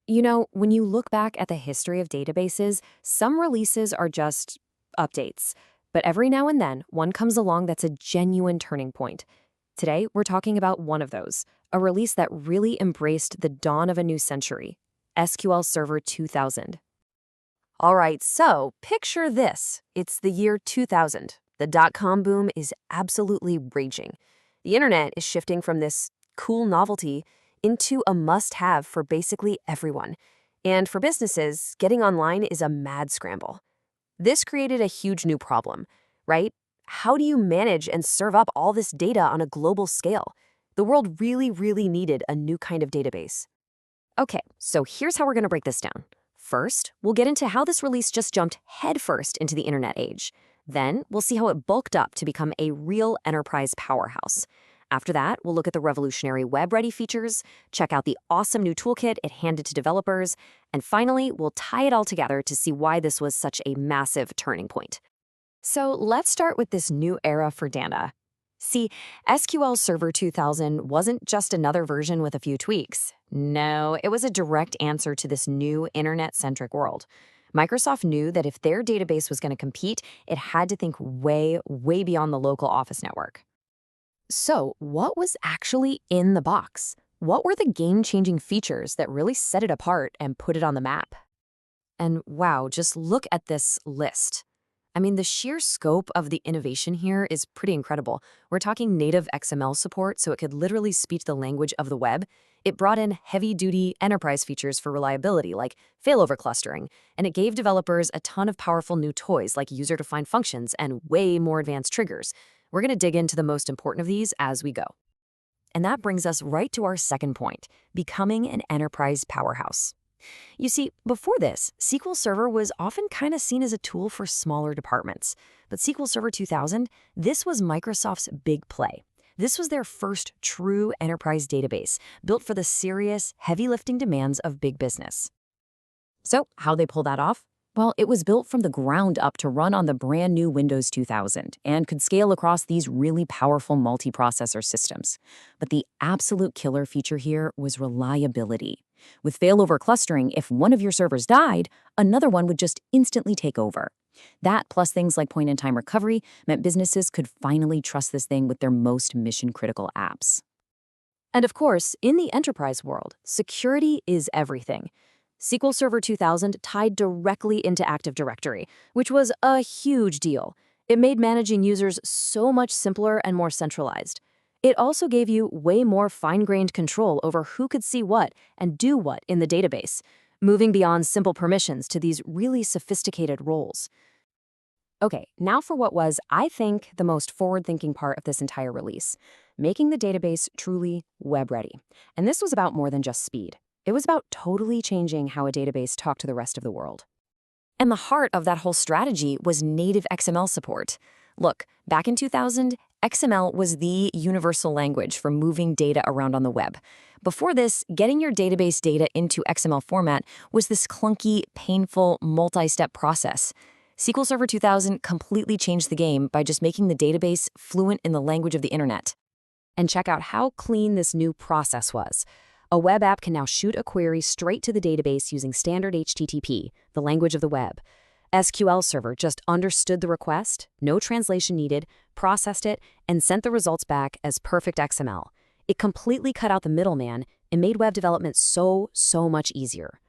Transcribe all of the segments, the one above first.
You know, when you look back at the history of databases, some releases are just updates. But every now and then, one comes along that's a genuine turning point. Today, we're talking about one of those, a release that really embraced the dawn of a new century, SQL Server 2000. All right, so picture this. It's the year 2000. The dot-com boom is absolutely raging. The internet is shifting from this cool novelty into a must-have for basically everyone. And for businesses, getting online is a mad scramble. This created a huge new problem, right? How do you manage and serve up all this data on a global scale? The world really needed a new kind of database. Okay, so here's how we're going to break this down. First, we'll get into how this release just jumped headfirst into the internet age. Then, we'll see how it bulked up to become a real enterprise powerhouse. After that, we'll look at the revolutionary web-ready features, check out the awesome new toolkit it handed to developers, and finally, we'll tie it all together to see why this was such a massive turning point. So let's start with this new era for data. See, SQL Server 2000 wasn't just another version with a few tweaks. No, it was a direct answer to this new internet-centric world. Microsoft knew that if their database was going to compete, it had to think way beyond the local office network. So, what was actually in the box? What were the game-changing features that really set it apart and put it on the map? And wow, just look at this list. I mean, the sheer scope of the innovation here is pretty incredible. We're talking native XML support, so it could literally speak the language of the web. It brought in heavy-duty enterprise features for reliability, like failover clustering, and it gave developers a ton of powerful new toys, like user-defined functions and way more advanced triggers. We're going to dig into the most important of these as we go. And that brings us right to our second point, becoming an enterprise powerhouse. You see, before this, SQL Server was often kind of seen as a tool for smaller departments. But SQL Server 2000, this was Microsoft's big play. This was their first true enterprise database, built for the serious, heavy-lifting demands of big business. So, how'd they pull that off? Well, it was built from the ground up to run on the brand new Windows 2000 and could scale across these really powerful multiprocessor systems. But the absolute killer feature here was reliability. With failover clustering, if one of your servers died, another one would just instantly take over. That, plus things like point-in-time recovery, meant businesses could finally trust this thing with their most mission-critical apps. And of course, in the enterprise world, security is everything. SQL Server 2000 tied directly into Active Directory, which was a huge deal. It made managing users so much simpler and more centralized. It also gave you way more fine-grained control over who could see what and do what in the database, moving beyond simple permissions to these really sophisticated roles. Okay, now for what was, I think, the most forward-thinking part of this entire release, making the database truly web-ready. And this was about more than just speed. It was about totally changing how a database talked to the rest of the world. And the heart of that whole strategy was native XML support. Look, back in 2000, XML was the universal language for moving data around on the web. Before this, getting your database data into XML format was this clunky, painful, multi-step process. SQL Server 2000 completely changed the game by just making the database fluent in the language of the internet. And check out how clean this new process was. A web app can now shoot a query straight to the database using standard HTTP, the language of the web. SQL Server just understood the request, no translation needed, processed it, and sent the results back as perfect XML. It completely cut out the middleman and made web development so much easier.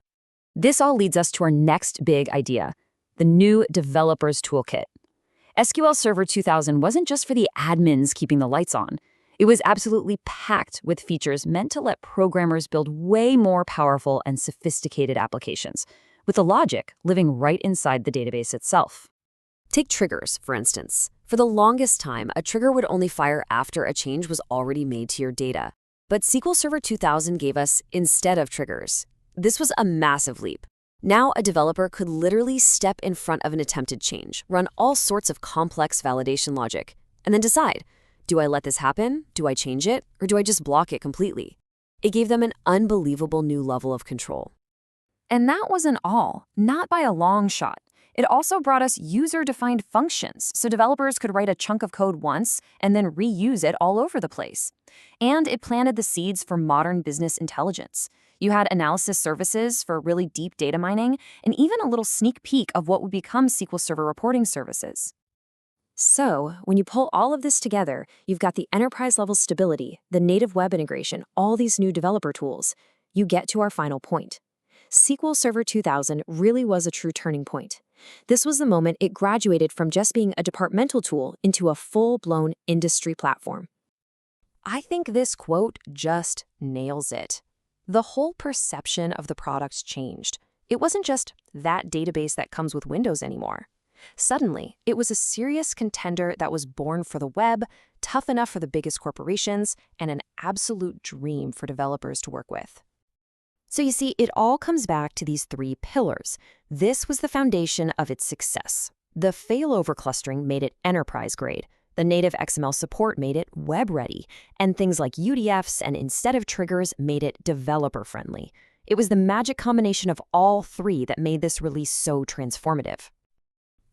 This all leads us to our next big idea, the new Developers Toolkit. SQL Server 2000 wasn't just for the admins keeping the lights on. It was absolutely packed with features meant to let programmers build way more powerful and sophisticated applications, with the logic living right inside the database itself. Take triggers, for instance. For the longest time, a trigger would only fire after a change was already made to your data. But SQL Server 2000 gave us instead of triggers. This was a massive leap. Now a developer could literally step in front of an attempted change, run all sorts of complex validation logic, and then decide, do I let this happen? Do I change it? Or do I just block it completely? It gave them an unbelievable new level of control. And that wasn't all, not by a long shot. It also brought us user-defined functions, so developers could write a chunk of code once and then reuse it all over the place. And it planted the seeds for modern business intelligence. You had analysis services for really deep data mining, and even a little sneak peek of what would become SQL Server reporting services. So, when you pull all of this together, you've got the enterprise-level stability, the native web integration, all these new developer tools. You get to our final point. SQL Server 2000 really was a true turning point. This was the moment it graduated from just being a departmental tool into a full-blown industry platform. I think this quote just nails it. The whole perception of the products changed. It wasn't just that database that comes with Windows anymore. Suddenly, it was a serious contender that was born for the web, tough enough for the biggest corporations, and an absolute dream for developers to work with. So you see, it all comes back to these three pillars. This was the foundation of its success. The failover clustering made it enterprise-grade. The native XML support made it web-ready. And things like UDFs and instead of triggers made it developer-friendly. It was the magic combination of all three that made this release so transformative.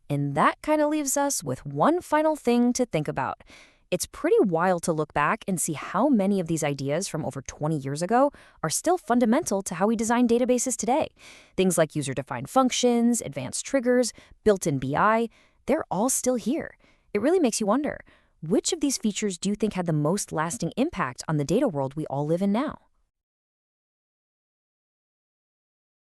And that kind of leaves us with one final thing to think about. It's pretty wild to look back and see how many of these ideas from over 20 years ago are still fundamental to how we design databases today. Things like user-defined functions, advanced triggers, built-in BI, they're all still here. It really makes you wonder, which of these features do you think had the most lasting impact on the data world we all live in now?